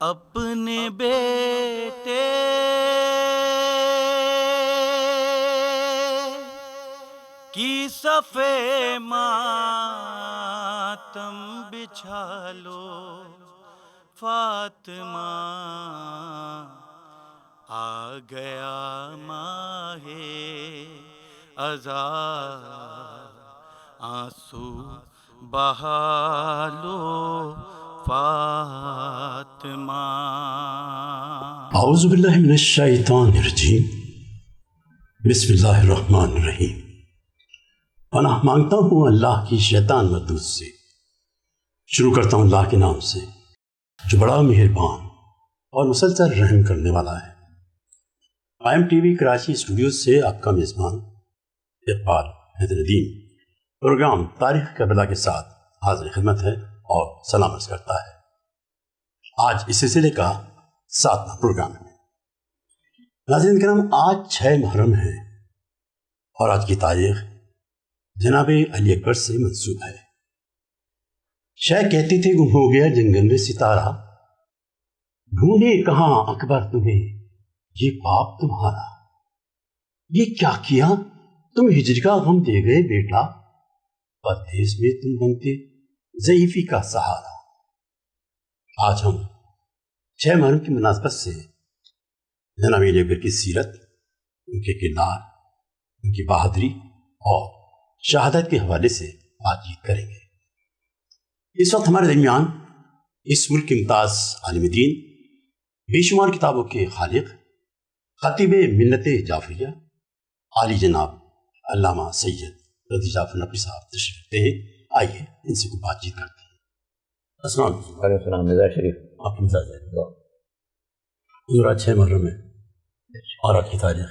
اپنے بیٹے کی صفے ماتم بچھا لو، فاطمہ آ گیا ماہ عذاب، آنسو بہا لو فاطمہ۔ اعوذ باللہ من الشیطان الرجیم، بسم اللہ الرحمن الرحیم۔ پناہ مانگتا ہوں اللہ کی شیطان مردود سے۔ شروع کرتا ہوں اللہ کے نام سے جو بڑا مہربان اور مسلسل رحم کرنے والا ہے۔ IMTV کراچی اسٹوڈیو سے آپ کا میزبان اقبال حیدرالدین پروگرام تاریخ کربلا کے ساتھ حاضر خدمت ہے اور سلام عرض کرتا ہے۔ آج اس سلسلے کا 7واں پروگرام ہے۔ ناظرین کرام، آج 6 محرم ہے اور آج کی تاریخ جناب علی اکبر سے منسوب ہے۔ شاہ کہتی تھی گم ہو گیا جنگل میں ستارہ، ڈھونڈے کہاں اکبر تمہیں یہ باپ تمہارا، یہ کیا کیا تم ہجر کا غم دے گئے بیٹا، پردیس میں تم بنتے ضعیفی کا سہارا۔ آج ہم 6 محرم کی مناسبت سے جناب علی اکبر کی سیرت، ان کے کردار، ان کی بہادری اور شہادت کے حوالے سے بات چیت کریں گے۔ اس وقت ہمارے درمیان اس ملک کے ممتاز عالم دین، بے شمار کتابوں کے خالق، خطیب ملت جعفریہ، عالی جناب علامہ سید رضی جعفر نقوی صاحب تشریف رکھتے ہیں۔ آئیے ان سے کوئی بات چیت کرتے ہیں۔ السلام علیکم۔ وعلیکم السلام۔ مزاج شریف آپ کی مزاج ہے حضور، آج 6 محرم ہے اور آج کی تاریخ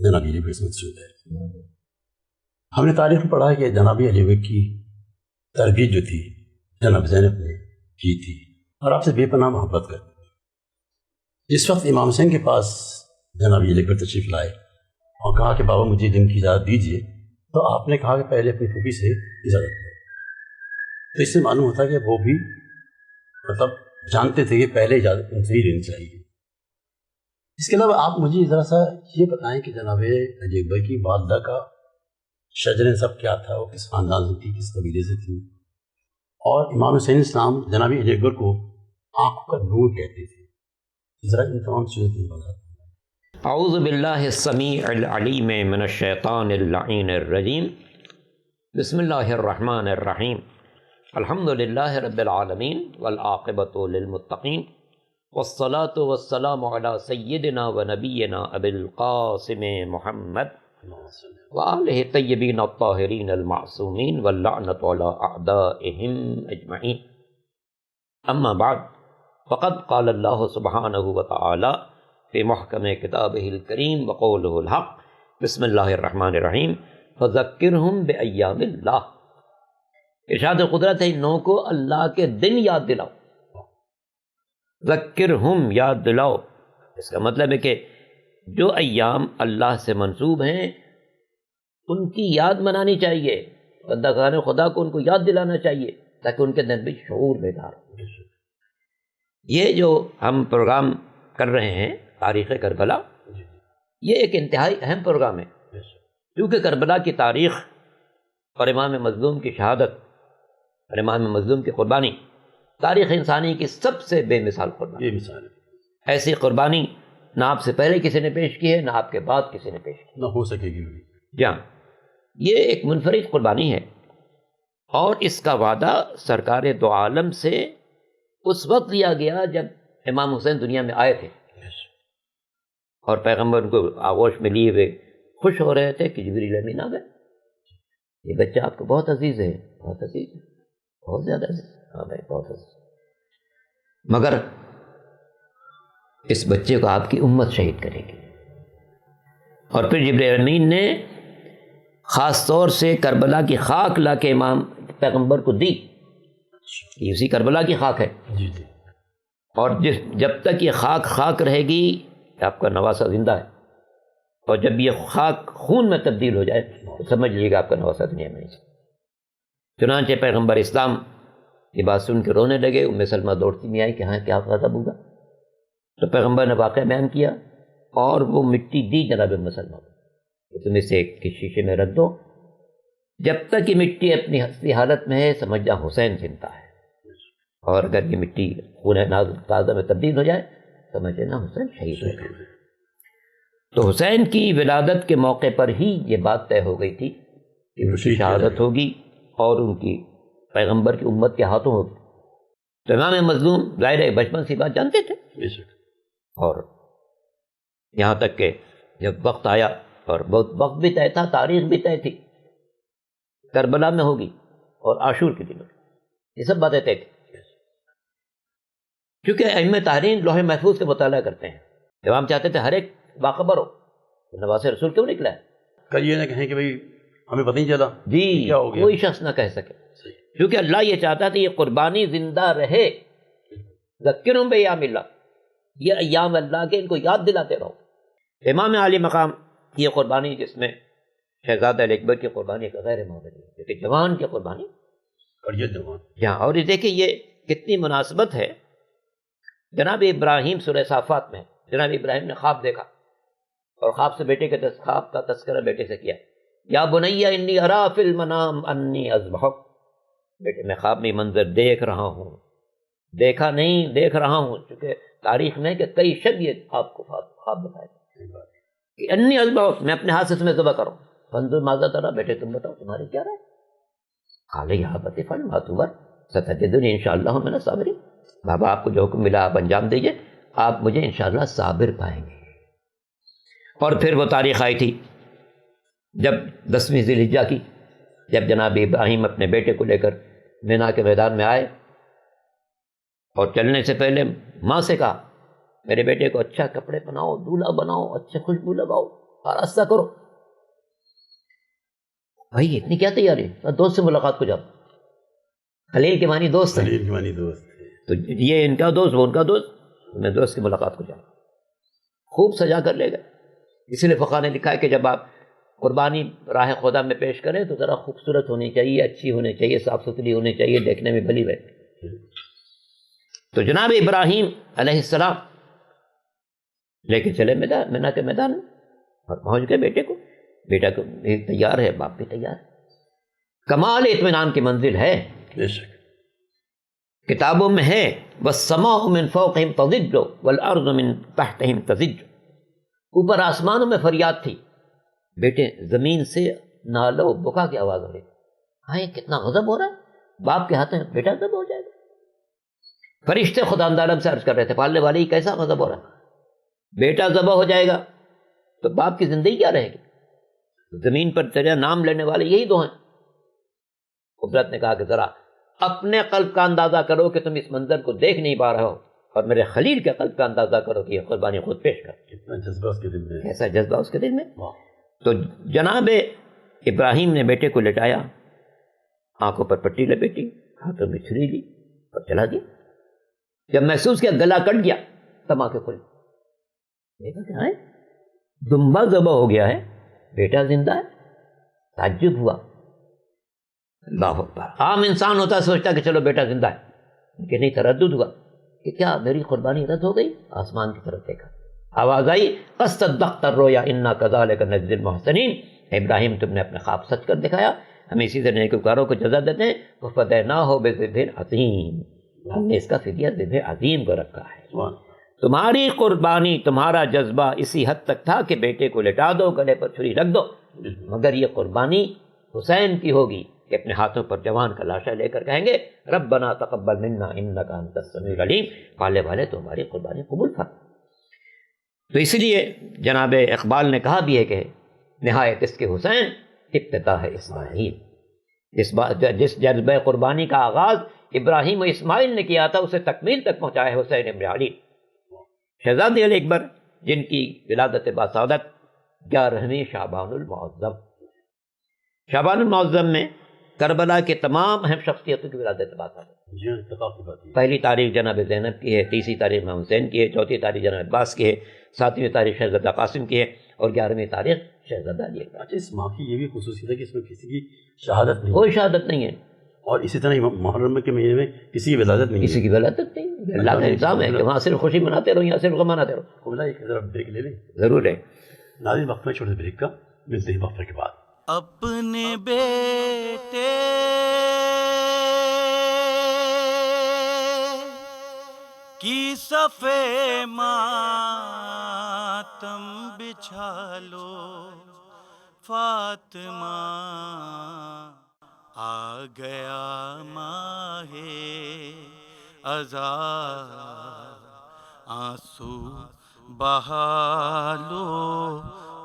جناب علی اکبر سے منسوب ہے۔ ہم نے تاریخ میں پڑھا ہے کہ جناب علی اکبر کی تربیت جو تھی جناب زینب نے کی تھی اور آپ سے بے پناہ محبت کرتے تھے۔ جس وقت امام حسین کے پاس جناب علی اکبر تشریف لائے اور کہا کہ بابا مجھے دن کی اجازت دیجیے، تو آپ نے کہا کہ پہلے اپنی پھوپھی سے اجازت دیں۔ تو اس سے معلوم ہوتا ہے کہ وہ بھی مطلب جانتے تھے کہ پہلے اجازت ان سے ہی لینی چاہیے۔ اس کے علاوہ آپ مجھے ذرا سا یہ بتائیں کہ جناب علی اکبر کی والدہ کا شجر سب کیا تھا، وہ کس خاندان سے تھی، کس قبیلے سے تھی، اور امام حسین اسلام جناب علی اکبر کو آنکھوں کا نور کہتے تھے۔ ذرا ان تمام چیزوں کی وضاحت۔ اعوذ باللہ السمیع العلیم من الشیطان اللعین الرجیم، بسم اللہ الرحمن الرحیم، الحمد للہ رب العالمین والعاقبۃ للمتقین، والصلاة والسلام علی سیدنا و نبینا ابی القاسم محمد وآلہ الطیبین الطاہرین المعصومین واللعنۃ علی اعدائہم اجمعین۔ اما بعد، فقد قال اللہ سبحانہ وتعالی فی محکم کتابہ الکریم وقولہ الحق، بسم اللہ الرحمن الرحیم، فذکرہم بایام اللہ۔ ارشاد قدرت ہے ان لوگوں کو اللہ کے دن یاد دلاؤ، ذکرہم یاد دلاؤ۔ اس کا مطلب ہے کہ جو ایام اللہ سے منسوب ہیں ان کی یاد منانی چاہیے، بندہ گان خدا کو ان کو یاد دلانا چاہیے تاکہ ان کے اندر بھی شعور بیدار ہو۔ یہ جو ہم پروگرام کر رہے ہیں تاریخ کربلا، یہ ایک انتہائی اہم پروگرام ہے، کیونکہ کربلا کی تاریخ اور امام مظلوم کی شہادت اور امام مظلوم کی قربانی تاریخ انسانی کی سب سے بے مثال قربانی۔ یہ مثال ہے، ایسی قربانی نہ آپ سے پہلے کسی نے پیش کی ہے، نہ آپ کے بعد کسی نے پیش کی۔ نہ ہو سکے گی بھی۔ جہاں یہ ایک منفرد قربانی ہے، اور اس کا وعدہ سرکار دو عالم سے اس وقت لیا گیا جب امام حسین دنیا میں آئے تھے، اور پیغمبر ان کو آغوش میں لیے ہوئے خوش ہو رہے تھے کہ جبریل امین آ گئے، یہ بچہ آپ کو بہت عزیز ہے، بہت عزیز ہے، بہت زیادہ عزیز۔ ہاں بھائی، بہت عزیز، مگر اس بچے کو آپ کی امت شہید کرے گی۔ اور پھر جبریل امین نے خاص طور سے کربلا کی خاک لا کے امام پیغمبر کو دی، یہ اسی کربلا کی خاک ہے، جی جی۔ اور جب تک یہ خاک رہے گی آپ کا نواسہ زندہ ہے، اور جب یہ خاک خون میں تبدیل ہو جائے تو سمجھ لیجیے گا آپ کا نواسہ دنیا میں نہیں ہے۔ چنانچہ پیغمبر اسلام یہ بات سن کے رونے لگے. ام سلمہ دوڑتی نہیں آئی کہ ہاں کیا غضب ہوگا. تو پیغمبر نے واقعہ بیان کیا اور وہ مٹی دی جناب ام سلمہ کو کہ تم اسے ایک شیشے میں رکھ دو، جب تک یہ مٹی اپنی ہستی حالت میں ہے سمجھ جا حسین زندہ ہے، اور اگر یہ مٹی خون تازہ میں تبدیل ہو جائے سمجھ لینا حسین شہید ہو گئے. تو حسین کی ولادت کے موقع پر ہی یہ بات طے ہو گئی تھی کہ ان کی شہادت ہوگی اور ان کی پیغمبر کی امت کے ہاتھوں ہوگی. تو امام مظلوم ظاہر ہے بچپن سی بات جانتے تھے، اور یہاں تک کہ جب وقت آیا اور بہت وقت بھی طے تھا، تاریخ بھی طے تھی، کربلا میں ہوگی اور عاشور کے دن ہوگی، یہ سب باتیں طے تھی. کیونکہ ائمہ تحریر لوح محفوظ کا مطالعہ کرتے ہیں، امام چاہتے تھے ہر ایک باخبر ہو. نواز رسول کیوں نکلا ہے؟ کل یہ نہ کہیں کہ بھئی ہمیں پتہ نہیں چلا جی، کیا ہو گیا، کوئی شخص نہ کہہ سکے، کیونکہ اللہ یہ چاہتا تھا یہ قربانی زندہ رہے. ذکرہم بایام اللہ، یہ ایام اللہ کے ان کو یاد دلاتے رہو. امام عالی مقام یہ قربانی جس میں شہزادہ اکبر کی قربانی ایک غیر معمولی ہے، کیونکہ جوان کی قربانی اور یہ جوان. جہاں. اور یہ دیکھیں یہ کتنی مناسبت ہے. جناب ابراہیم سورہ صافات میں جناب ابراہیم نے خواب دیکھا اور خواب سے بیٹے کے خواب کا تذکرہ بیٹے سے کیا. یا بنی انی ارا فی المنام انی اذبحک، بیٹے میں خواب میں منظر دیکھ رہا ہوں، دیکھا نہیں دیکھ رہا ہوں، چونکہ تاریخ میں کہ کئی شب یہ آپ کو خواب بتائے کہ انی اذبحک، میں اپنے ہاتھ سے تمہیں ذبح کروں. فانظر ماذا ترى، بیٹے تم بتاؤ تمہاری کیا رائے. قال یا ابت افعل ما تؤمر ستجدنی ان شاء اللہ من الصابرین، بابا آپ کو جو حکم ملا آپ انجام دیجئے، آپ مجھے انشاءاللہ صابر پائیں گے. اور پھر وہ تاریخ آئی تھی جب 10ویں ذی الحجہ کی، جب جناب ابراہیم اپنے بیٹے کو لے کر مینا کے میدان میں آئے اور چلنے سے پہلے ماں سے کہا میرے بیٹے کو اچھا کپڑے پہناؤ، دولہا بناؤ، اچھے خوشبو لگاؤ، آراستہ کرو. بھائی اتنی کیا تیاری، دوست سے ملاقات کو جاؤ. خلیل کے معنی دوست ہیں، خلیل کے معنی دوست، تو یہ ان کا دوست وہ ان کا دوست، میں دوست کی ملاقات کو جاؤں. خوب سجا کر لے گئے. اسی لیے فقہ نے لکھا ہے کہ جب آپ قربانی راہ خدا میں پیش کریں تو ذرا خوبصورت ہونی چاہیے، اچھی ہونی چاہیے، صاف ستھری ہونی چاہیے، دیکھنے میں بھلی بھلی. تو جناب ابراہیم علیہ السلام لے کے چلے مینا کے میدان میں اور پہنچ گئے بیٹے کو. بیٹا کو تیار ہے، باپ بھی تیار ہے. کمال اطمینان کی منزل ہے، بے شک کتابوں میں ہے والسماء من فوقہم تضج والارض من تحتہم تضج. اوپر آسمانوں میں فریاد تھی، بیٹے زمین سے نالو بکا کی آواز ہو رہی. ہاں کتنا غضب ہو رہا ہے، باپ کے ہاتھ میں بیٹا ذبح ہو جائے گا. فرشتے خدا عالم سے عرض کر رہے تھے پالنے والے ہی کیسا غضب ہو رہا ہے، بیٹا ذبح ہو جائے گا تو باپ کی زندگی کیا رہے گی. زمین پر تیرا نام لینے والے یہی دو ہیں. قدرت نے کہا کہ ذرا اپنے قلب کا اندازہ کرو کہ تم اس منظر کو دیکھ نہیں پا رہے ہو، اور میرے خلیل کے قلب کا اندازہ کرو کہ یہ قربانی خود پیش کر. کتنا جذبہ اس کے دل میں، کیسا جذبہ اس کے دل میں. تو جناب ابراہیم نے بیٹے کو لٹایا، آنکھوں پر پٹی لپیٹی، ہاتھوں میں چھری لی اور چلا دیا. جب محسوس کیا گلا کٹ گیا تب آنکھیں کھلی، دیکھا کیا ہے دمبا ذبح ہو گیا ہے، بیٹا زندہ ہے. تعجب ہوا. اللہ اکبر. عام انسان ہوتا سوچتا کہ چلو بیٹا زندہ ہے، لیکن نہیں، تردد ہوا کہ کیا میری قربانی رد ہو گئی. آسمان کی طرف دیکھا، آواز آئی قد صدقت الرؤیا انا کذلک نجزی المحسنین. ابراہیم تم نے اپنے خواب سچ کر دکھایا، ہم اسی سے نیکوکاروں کو جزا دیتے ہیں. وفدیناہ بذبح عظیم، ہم نے اس کا فدیہ ذبح عظیم کو رکھا ہے. تمہاری قربانی، تمہارا جذبہ اسی حد تک تھا کہ بیٹے کو لٹا دو، گلے پر چھری رکھ دو، مگر یہ قربانی حسین کی ہوگی کہ اپنے ہاتھوں پر جوان کا لاشا لے کر کہیں گے ربنا تقبل منا انک انت السمیع العلیم، پالے والے تمہاری قربانی قبول فرما. تو اس لیے جناب اقبال نے کہا بھی ہے کہ نہایت اس کے حسین ابتدا ہے اسماعیل. جس جذبہ قربانی کا آغاز ابراہیم و اسماعیل نے کیا تھا اسے تکمیل تک پہنچایا ہے حسین ابن علی. شہزادے علی اکبر جن کی ولادت باسعادت 11ویں شعبان المعظم. شعبان المعظم میں کربلا کے تمام اہم شخصیتوں کی ولادت باسعادت. پہلی تاریخ جناب زینب کی ہے، تیسری تاریخ امام حسین کی ہے، چوتھی تاریخ جناب عباس کی ہے، 7ویں تاریخ شہزادہ قاسم کی ہے، اور 11ویں تاریخ شہزادہ علی اکبر. اس ماہ کی یہ بھی خصوصیت ہے کہ اس میں کسی کی شہادت نہیں، کوئی شہادت نہیں ہے. اور اسی طرح محرم کے مہینے میں کسی کی ولادت نہیں کسی کی ولادت نہیں، اللہ کا الزام ہے کہ وہاں صرف خوشی مناتے رہو، یہاں صرف غم مناتے رہو۔ ہے۔ ایک ذرا بریک لے لیں، ضرور ہے۔ ناظرین وقفہ چھوٹے بریک کا، ملتے ہیں وقفے کے بعد۔ اپنے بیٹے کی صفے ماتم بچھا لو، فاطمہ آ گیا ماہ عذاب، آنسو بہا لو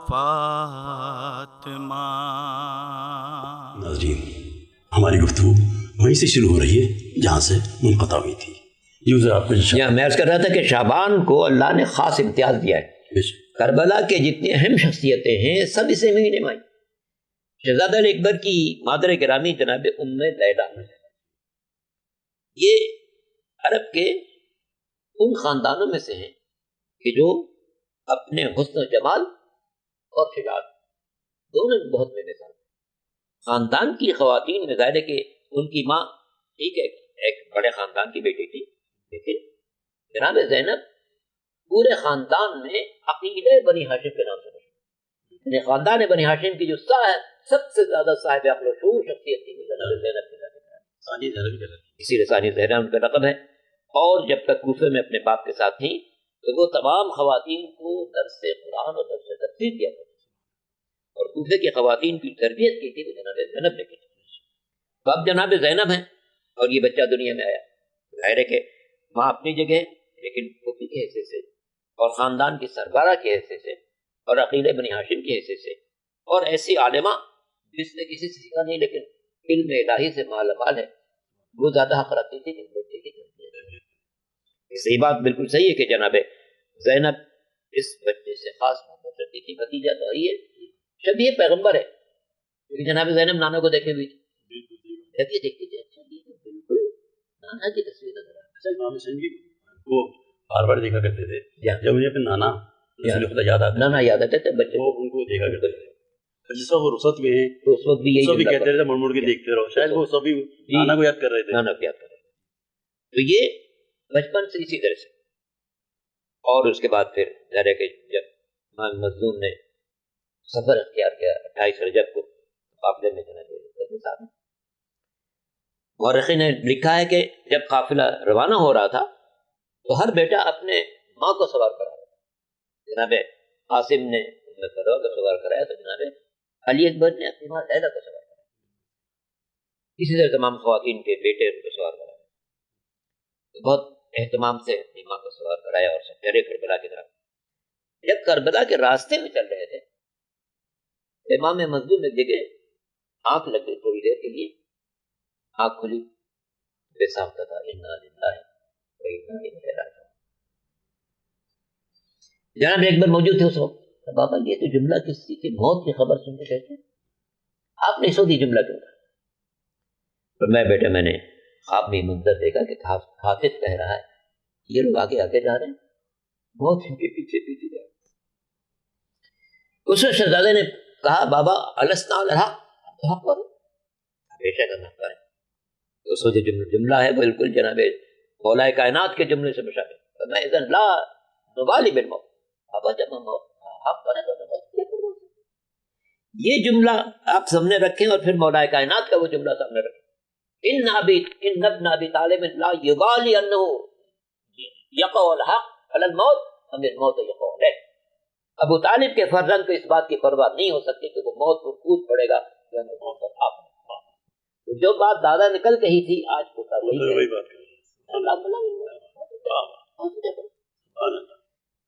فاطمہ۔ ناظرین ہماری گفتگو وہیں سے شروع ہو رہی ہے جہاں سے منقطع ہوئی تھی۔ یہ آپ کو میں عرض کر رہا تھا کہ شعبان کو اللہ نے خاص امتیاز دیا ہے۔ کربلا کے جتنی اہم شخصیتیں ہیں سب اسے مہینے میں آئی۔ شہزادہ اکبر کی مادر گرامی جناب ام لیلہ، یہ عرب کے ان خاندانوں میں سے ہیں کہ جو اپنے حسن و جمال اور شجاعت دونوں بہت بے مثال ہیں۔ خاندان کی خواتین میں ظاہر ہے کہ ان کی ماں ٹھیک ہے ایک بڑے خاندان کی بیٹی تھی، لیکن جناب زینب پورے خاندان میں عقیلہ بنی ہاشم کے نام سے مشہور، یعنی خاندان بنی ہاشم کی جو سب سے زیادہ صاحب عقل و شعور شخصیت تھی وہ جناب زینب کے نام، اسی لیے ثانی زہرا ان کا لقب ہے۔ اور جب تک کوفے میں اپنے باپ کے ساتھ تھیں تو وہ تمام خواتین کو درس قرآن اور درس تفسیر دیا کرتی تھی، اور کوفے کی خواتین کی تربیت کی تھی وہ جناب زینب نے کی تھی۔ تو اب جناب زینب ہیں اور یہ بچہ دنیا میں آیا، ظاہر ہے کہ ماں اپنی جگہ ہے، لیکن پھوپھی کے حیثیت سے اور خاندان کی سربراہ کے حیثیت سے اور عقیلہ بنی ہاشم کی حیثیت سے، اور ایسی عالمہ جس نے کسی سے سیکھا نہیں لیکن علم الہی سے مالا مال ہے، وہ زیادہ حق رکھتی تھی کہ بچے کی تربیت۔ صحیح بات بالکل صحیح ہے کہ جناب زینب اس بچے سے خاص محبت رکھتی تھی۔ نتیجہ تو یہ شبیہ پیغمبر ہے، کیونکہ جناب زینب نانا کو دیکھے ہوئی تھی، جب یہ دیکھتی تھی اچھا یہ تو بالکل نانا کی تصویر نظر آ رہی ہے۔ وہ بار بار دیکھا کرتے تھے، جب مجھے اپنے نانا رسول خدا یاد آتا، نانا یاد آتے تھے بچے وہ ان کو دیکھا کرتے تھے۔ جس وقت وہ رخصت میں ہیں تو اس وقت بھی یہی سب بھی جملہ کہتے رہتے مڑ مڑ کے دیکھتے رہو، شاید وہ سبھی نانا کو یاد کر رہے تھے۔ نانا کو یاد کر رہے تھے، تو یہ بچپن سے اسی طرح سے۔ اور اس کے بعد پھر ظاہر ہے کہ جب امام مظلوم نے سفر اختیار کیا 28 رجب کو قافلے میں جناب صاحب، مورخین نے لکھا ہے کہ جب قافلہ روانہ ہو رہا تھا تو ہر بیٹا اپنے ماں کو سوار کرا رہا تھا۔ جناب قاسم نے ام فروہ کو سوار کرایا تو جناب علی اکبر نے اپنی ماں لیلہ کو سوار کرایا، اسی طرح تمام خواتین کے بیٹے ان کو سوار کرایا، بہت اہتمام سے اپنی ماں کو سوار کرایا اور سب چلے کربلا کی طرف۔ جب کربلا کے راستے میں چل رہے تھے امام مظلوم ایک جگہ آنکھ لگ گئی، تھوڑی دیر کے لیے آنکھ کھلی، بے ساختہ تھا انا للہ و انا الیہ راجعون۔ جناب اکبر موجود تھے اس وقت، بابا یہ تو جملہ کسی کی موت کی خبر سن کے کہتے ہیں، آپ نے سو دی جملہ کیوں کہا؟ تو میں بیٹا میں نے خواب میں منظر دیکھا کہ حافظ کہہ رہا ہے یہ لوگ آگے آگے جا رہے ہیں، موت ان کے پیچھے پیچھے جا رہے ہیں۔ اس وقت شہزادے نے کہا بابا السنا علی الحق، تو حق پر بے شک ہم حق پر ہیں۔ تو سو جو جملہ ہے بالکل جناب مولا کائنات کے جملے سے مشابہ، میں اذن لا نبالی بالموت، بابا جب ہم حق پر ہیں تو موت کیا کرو۔ یہ جملہ آپ سامنے رکھیں اور پھر مولا کائنات کا وہ جملہ سامنے رکھیں، ان ابن ابی طالب لا یبالی انه یقع الحق علی الموت ام الموت یقع علیہ۔ ابو طالب کے فرزند کو اس بات کی پرواہ نہیں ہو سکتی کہ وہ موت پر کود پڑے گا یا موت پر آپ۔ جو بات دادا نکل کہی تھی آج پوتا وہی بات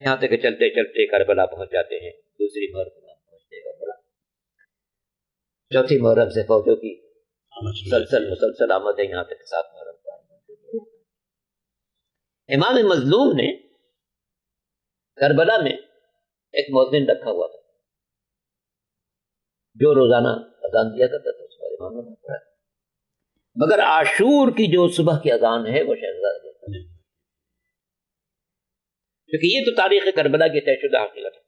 یہاں تک چلتے چلتے کربلا پہنچ جاتے ہیں۔ دوسری محرم پہنچتے کربلا، چوتھی محرم سے فوجوں کی مسلسل آمد ہے، یہاں تک 7 محرم کا۔ امام مظلوم نے کربلا میں ایک مؤذن رکھا ہوا تھا جو روزانہ اذان دیا کرتا تھا، اس پر امام نے پڑھا، مگر عاشور کی جو صبح کی اذان ہے وہ شہزادہ دیتا ہے، کیونکہ یہ تو تاریخ کربلا کی طے شدہ حقیقت ہے۔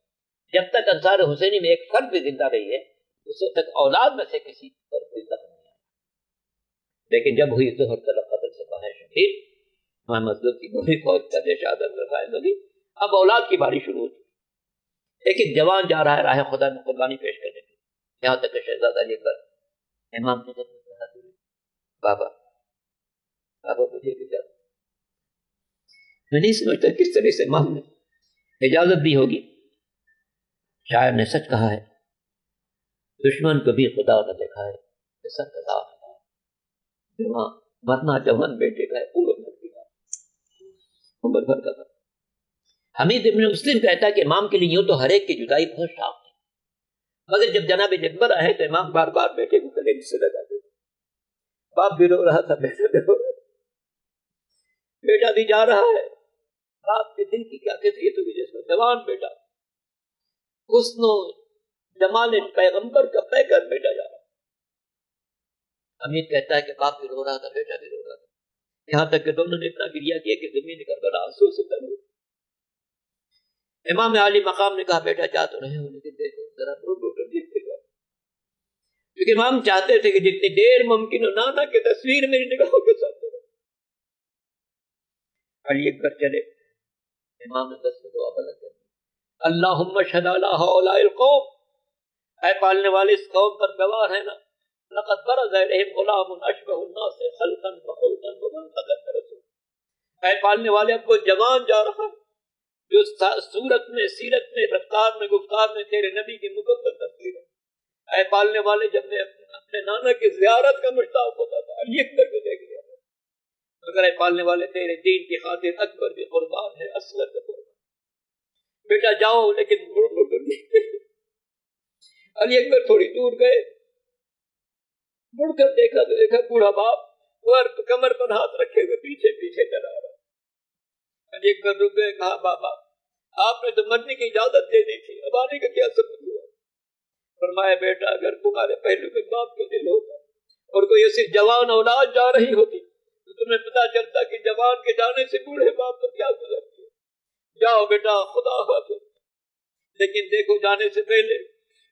جب تک انصار حسینی میں ایک فرد بھی زندہ رہی ہے اس وقت تک اولاد میں سے کسی پر کوئی زخم نہیں آیا، لیکن جب ہوئی ظہر طلب قتل سے باہر شدید محمد مظلوم کی گولی فوج کا شہادت میں فائز ہوگی. اب اولاد کی باری شروع ہوتی. ایک جوان جا رہا ہے راہ خدا میں قربانی پیش کرنے کے لیے، یہاں تک کہ شہزادہ علی اکبر امام کی خدمت میں حاضر ہوئے. بابا مجھے اجازت، میں نہیں سمجھتا کس طرح سے امام نے اجازت دی ہوگی. شاعر نے سچ کہا ہے، دشمن کو بھی خدا نہ دکھائے کہ سر کا جوان مرنا جوان بیٹے کا ہے، عمر بھر کا تھا. حمید ابن مسلم کہتا ہے کہ امام کے لیے یوں تو ہر ایک کی جدائی بہت شاق تھی، مگر جب جناب اکبر آئے تو امام بار بار بیٹے کو گلے سے لگا دیتے. باپ بھی رو رہا تھا، بیٹا بھی رو رہا تھا، بیٹا بھی جا رہا ہے. باپ کے دل کی کیا کیفیت ہوگی جس کو جوان بیٹا حسن و جمال پیغمبر کا پے کر بیٹا جا رہا. حمید کہتا ہے کہ باپ بھی رو رہا تھا، بیٹا بھی رو رہا تھا، یہاں تک کہ دونوں نے اتنا گریہ کیا کہ زمین کربلا آنسو سے تر ہو. امام عالی مقام نے کہا بیٹا جا تو رہے ہو لیکن دیکھو ذرا رو رو کر دیکھتے گا، کیونکہ امام چاہتے تھے کہ جتنی دیر ممکن ہو نانا کی تصویر میری نگاہوں کے ساتھ ہو. علی اکبر چلے، امام نے دست دعا بلند کر دی. اللہم اشہد علی ہؤلاء القوم، اے پالنے والے اس قوم پر گواہ ہے نا، لقد برز الیہم غلام اشبہ الناس خلقا وخلقا ومنطقا برسول. اے پالنے والے اب وہ جوان جا رہا جو صورت میں، سیرت میں، رفتار میں، گفتار میں تیرے نبی کی مکمل تصویر ہے. اے پالنے والے جب میں اپنے نانا کی زیارت کا مشتاق ہوتا تھا علی اکبر کو دیکھ لیا، مگر اے پالنے والے تیرے دین کی خاطر اکبر بھی قربان ہے، اصغر بھی قربان. بیٹا جاؤ لیکن علی اکبر تھوڑی دور گئے، مڑ کر دیکھا تو دیکھا بوڑھا باپ کمر پر ہاتھ رکھے ہوئے پیچھے پیچھے چلا رہا. علی اکبر رک گئے، کہا بابا آپ نے تو مرنے کی اجازت دے دی تھی، اب آنے کا کیا سبب ہوا؟ فرمایا بیٹا اگر تمہارے پہلو میں باپ کا دل ہوتا اور کوئی ایسی جوان اولاد جا رہی ہوتی تو تمہیں پتا چلتا کہ جوان کے جانے سے بوڑھے باپ پر کیا گزرتی ہے. جاؤ بیٹا خدا حافظ. لیکن دیکھو جانے سے پہلے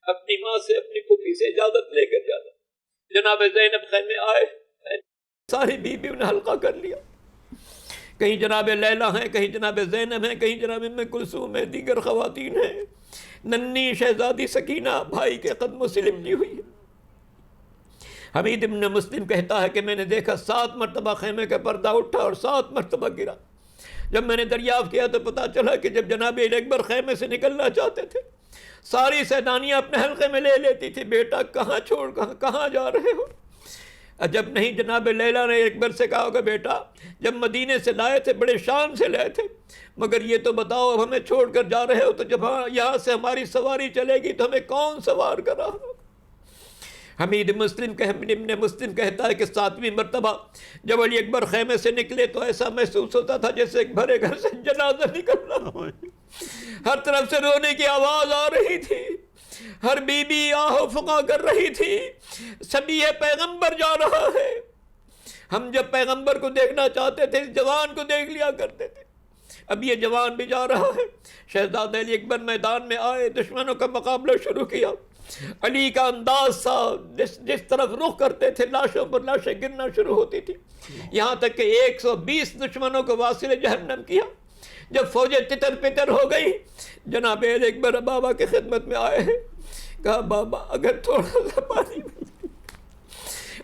اپنی ماں سے، اپنی پھوپھی سے اجازت لے کر جانا. جناب زینب خیمے آئے، ساری بیویوں نے حلقہ کر لیا. کہیں جناب لیلا ہیں، کہیں جناب زینب ہیں، کہیں جناب ام کلثوم ہیں، دیگر خواتین ہیں. ننھی شہزادی سکینہ بھائی کے قدموں سے لپٹی ہوئی ہے. حمید ابن مسلم کہتا ہے کہ میں نے دیکھا 7 مرتبہ خیمے کا پردہ اٹھا اور 7 مرتبہ گرا. جب میں نے دریافت کیا تو پتا چلا کہ جب جناب علی اکبر خیمے سے نکلنا چاہتے تھے ساری سیدانیاں اپنے حلقے میں لے لیتی تھی. بیٹا کہاں چھوڑ کہاں جا رہے ہو؟ جب نہیں جناب لیلا نے اکبر سے کہا کہ بیٹا جب مدینے سے لائے تھے بڑے شان سے لائے تھے، مگر یہ تو بتاؤ اب ہمیں چھوڑ کر جا رہے ہو تو جب یہاں سے ہماری سواری چلے گی تو ہمیں کون سوار کر رہا ہوگا؟ حمید ابن مسلم کہتا ہے کہ 7ویں مرتبہ جب علی اکبر خیمے سے نکلے تو ایسا محسوس ہوتا تھا جیسے ایک بھرے گھر سے جنازہ نکل رہا ہو. ہر طرف سے رونے کی آواز آ رہی تھی، ہر بی بی آہ و فقا کر رہی تھی. سبھی پیغمبر جا رہا ہے. ہم جب پیغمبر کو دیکھنا چاہتے تھے اس جوان کو دیکھ لیا کرتے تھے، اب یہ جوان بھی جا رہا ہے. شہزادہ علی اکبر میدان میں آئے، دشمنوں کا مقابلہ شروع کیا. علی کا انداز تھا جس طرف رخ کرتے تھے لاشوں پر لاشیں گرنا شروع ہوتی تھی، یہاں تک کہ 120 دشمنوں کو واصل جہنم کیا. جب فوجیں تتر پتر ہو گئی جناب علی اکبر بابا کی خدمت میں آئے ہیں، کہا بابا اگر تھوڑا سا پانی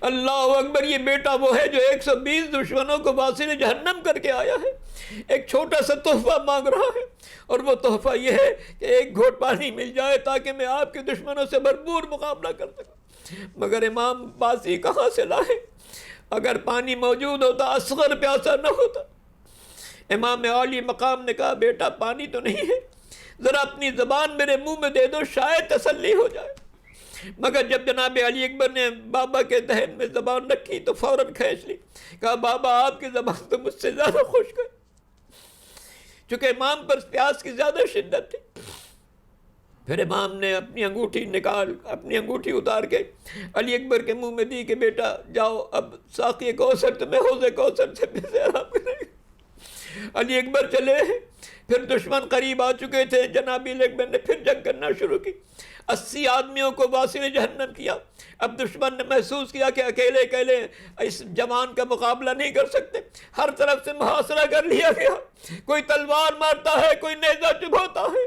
اللہ اکبر، یہ بیٹا وہ ہے جو 120 دشمنوں کو واصل جہنم کر کے آیا ہے، ایک چھوٹا سا تحفہ مانگ رہا ہے اور وہ تحفہ یہ ہے کہ ایک گھونٹ پانی مل جائے تاکہ میں آپ کے دشمنوں سے بھرپور مقابلہ کر سکوں. مگر امام باسی کہاں سے لائے؟ اگر پانی موجود ہوتا اصغر پیاسا نہ ہوتا. امام عالی مقام نے کہا بیٹا پانی تو نہیں ہے، ذرا اپنی زبان میرے منہ میں دے دو شاید تسلی ہو جائے. مگر جب جناب علی اکبر نے بابا کے دہن میں زبان رکھی تو فوراً کھینچ لی. کہا بابا آپ کی زبان تو مجھ سے زیادہ خشک ہے. چونکہ امام پر پیاس کی زیادہ شدت تھی. پھر امام نے اپنی انگوٹھی اتار کے علی اکبر کے منہ میں دی کہ بیٹا جاؤ اب ساقی کوثر تمہیں حوض کوثر سے بھی آرام کرے گا. علی اکبر چلے، پھر دشمن قریب آ چکے تھے، جناب علی اکبر نے پھر جنگ کرنا شروع کی، 80 آدمیوں کو واصل جہنم کیا۔ اب دشمن نے محسوس کیا کہ اکیلے اکیلے اس جوان کا مقابلہ نہیں کر سکتے، ہر طرف سے محاصرہ کر لیا گیا، کوئی تلوار مارتا ہے، کوئی نیزہ چبھوتا ہے۔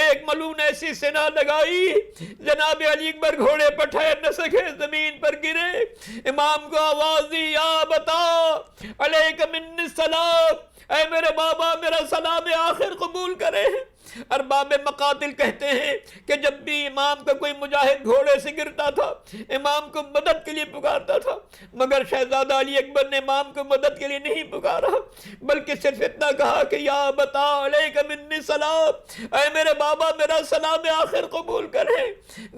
ایک ملون ایسی سنا لگائی، جناب علی اکبر گھوڑے پر ٹھہر نہ سکے، زمین پر گرے، امام کو آواز دی، یا بتا علیک منی السلام، اے میرے بابا میرا سلام آخر قبول کرے۔ ارباب مقاتل کہتے ہیں کہ جب بھی امام کا کوئی مجاہد گھوڑے سے گرتا تھا، امام کو مدد کے لیے پکارتا تھا، مگر شہزادہ علی اکبر نے امام کو مدد کے لیے نہیں پکارا، بلکہ صرف اتنا کہا کہ یا بتا علیک منی سلام، اے میرے بابا میرا سلام آخر قبول کرے۔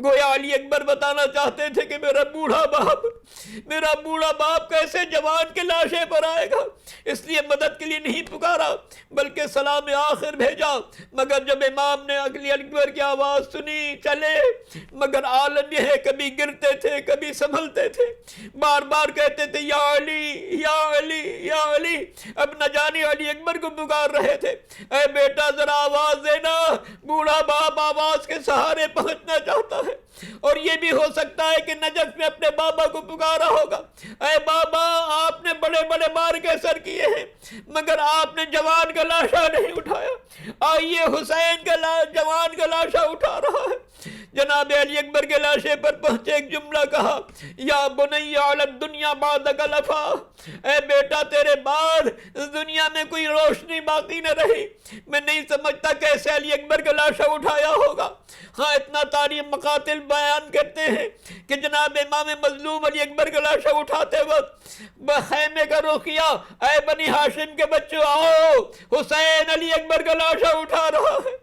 گویا علی اکبر بتانا چاہتے تھے کہ میرا بوڑھا باپ کیسے جوان کے لاشے پر آئے گا، اس لیے مدد کے لیے نہیں پکارا بلکہ سلام آخر بھیجا۔ مگر جب امام نے علی اکبر کی آواز سنی چلے، مگر عالم یہ ہے کبھی گرتے تھے کبھی سنبھلتے تھے، بار بار کہتے تھے یا علی یا علی یا علی، اب نہ جانے علی اکبر کو پکار رہے تھے، اے بیٹا ذرا آواز دینا۔ بوڑھا باپ آواز کے سہارے پہنچنا چاہتا ہے، اور یہ بھی ہو سکتا ہے کہ نجف میں اپنے بابا کو پکارا ہوگا، اے بابا آپ نے بڑے بڑے مارکے سر کیے ہیں مگر آپ نے جوان کا لاشا نہیں اٹھایا، آئیے حسین کا جوان کا لاشا اٹھا رہا ہے۔ جناب علی اکبر کے لاشے پر پہنچے، ایک جملہ کہا، یا بنی علی الدنیا بعدک لفا، اے بیٹا تیرے بعد اس دنیا میں کوئی روشنی باقی نہ رہی۔ میں نہیں سمجھتا کیسے علی اکبر کا لاشا اٹھایا ہوگا۔ ہاں اتنا تاریخ مقاتل بیان کرتے ہیں کہ جناب امام مظلوم علی اکبر کا لاشا اٹھاتے وقت خیمے کا رخ کیا، اے بنی ہاشم کے بچوں آؤ، حسین علی اکبر کا لاشا اٹھا رہا ہے۔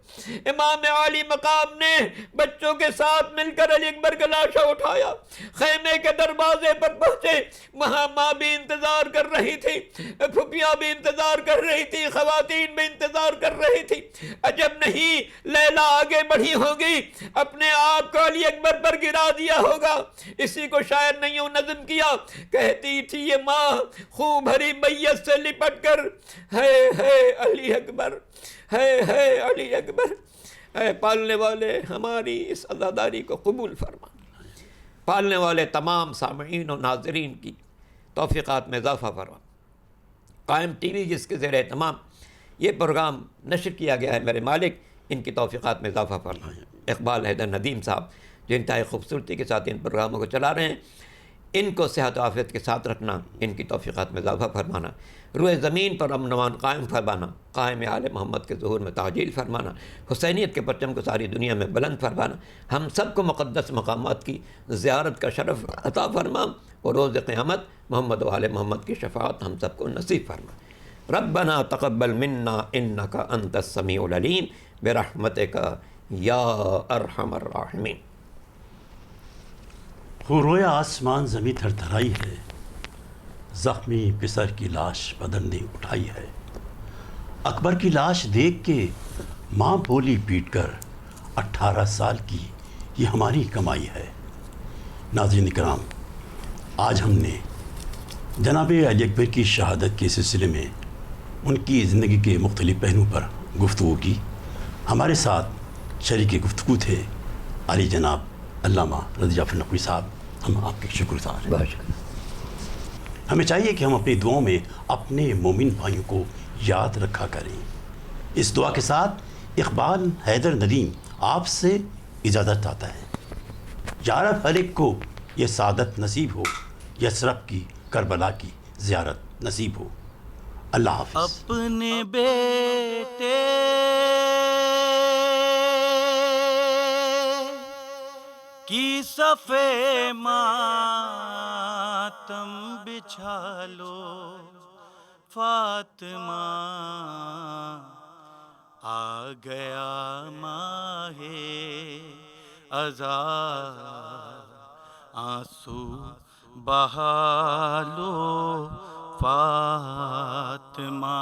امام عالی مقام نے بچوں کے ساتھ مل کر علی اکبر کا لاشا اٹھایا، خیمے کے دروازے پر پہنچے، وہاں ماں بھی انتظار کر رہی تھی، پھپھیاں بھی انتظار کر رہی تھی، خواتین بھی انتظار کر رہی تھی۔ عجب نہیں لیلا آگے بڑھی ہوگی، اپنے آپ کو علی اکبر پر گرا دیا ہوگا۔ اسی کو شاعر نے یوں نظم کیا، کہتی تھی یہ ماں خوں بھری میت سے لپٹ کر، ہے علی اکبر، ہے علی اکبر۔ اے پالنے والے ہماری اس عزاداری کو قبول فرما، پالنے والے تمام سامعین و ناظرین کی توفیقات میں اضافہ فرما۔ قائم ٹی وی جس کے زیر اہتمام یہ پروگرام نشر کیا گیا ہے، میرے مالک ان کی توفیقات میں اضافہ فرما۔ اقبال حیدر ندیم صاحب جو انتہائی خوبصورتی کے ساتھ ان پروگراموں کو چلا رہے ہیں، ان کو صحت و عافیت کے ساتھ رکھنا، ان کی توفیقات میں اضافہ فرمانا، روئے زمین پر امن و امان قائم فرمانا، قائم آل محمد کے ظہور میں تعجیل فرمانا، حسینیت کے پرچم کو ساری دنیا میں بلند فرمانا، ہم سب کو مقدس مقامات کی زیارت کا شرف عطا فرما، اور روز قیامت محمد و آل محمد کی شفاعت ہم سب کو نصیب فرما۔ ربنا تقبل منا انک انت السمیع العلیم برحمتک یا ارحم الراحمین۔ رویا آسمان زمیں تھر تھرائی ہے، زخمی پسر کی لاش بدن نے اٹھائی ہے۔ اکبر کی لاش دیکھ کے ماں بولی پیٹ کر، 18 سال کی یہ ہماری کمائی ہے۔ ناظرین کرام، آج ہم نے جناب علی اکبر کی شہادت کے سلسلے میں ان کی زندگی کے مختلف پہلوؤں پر گفتگو کی۔ ہمارے ساتھ شریک گفتگو تھے علی جناب علامہ رضا جعفر نقوی صاحب، ہم آپ کے شکر گزار ہیں۔ بہت شکریہ۔ ہمیں چاہیے کہ ہم اپنی دعاؤں میں اپنے مومن بھائیوں کو یاد رکھا کریں۔ اس دعا کے ساتھ اقبال حیدر ندیم آپ سے اجازت چاہتا ہے۔ یا رب ہر ایک کو یہ سعادت نصیب ہو، یثرب کی کربلا کی زیارت نصیب ہو۔ اللہ حافظ۔ اپنے بیٹے کی صفے ماتم بچھا لو، فاطمہ آ گیا ماہ عزا، آنسو بہا لو فاطمہ۔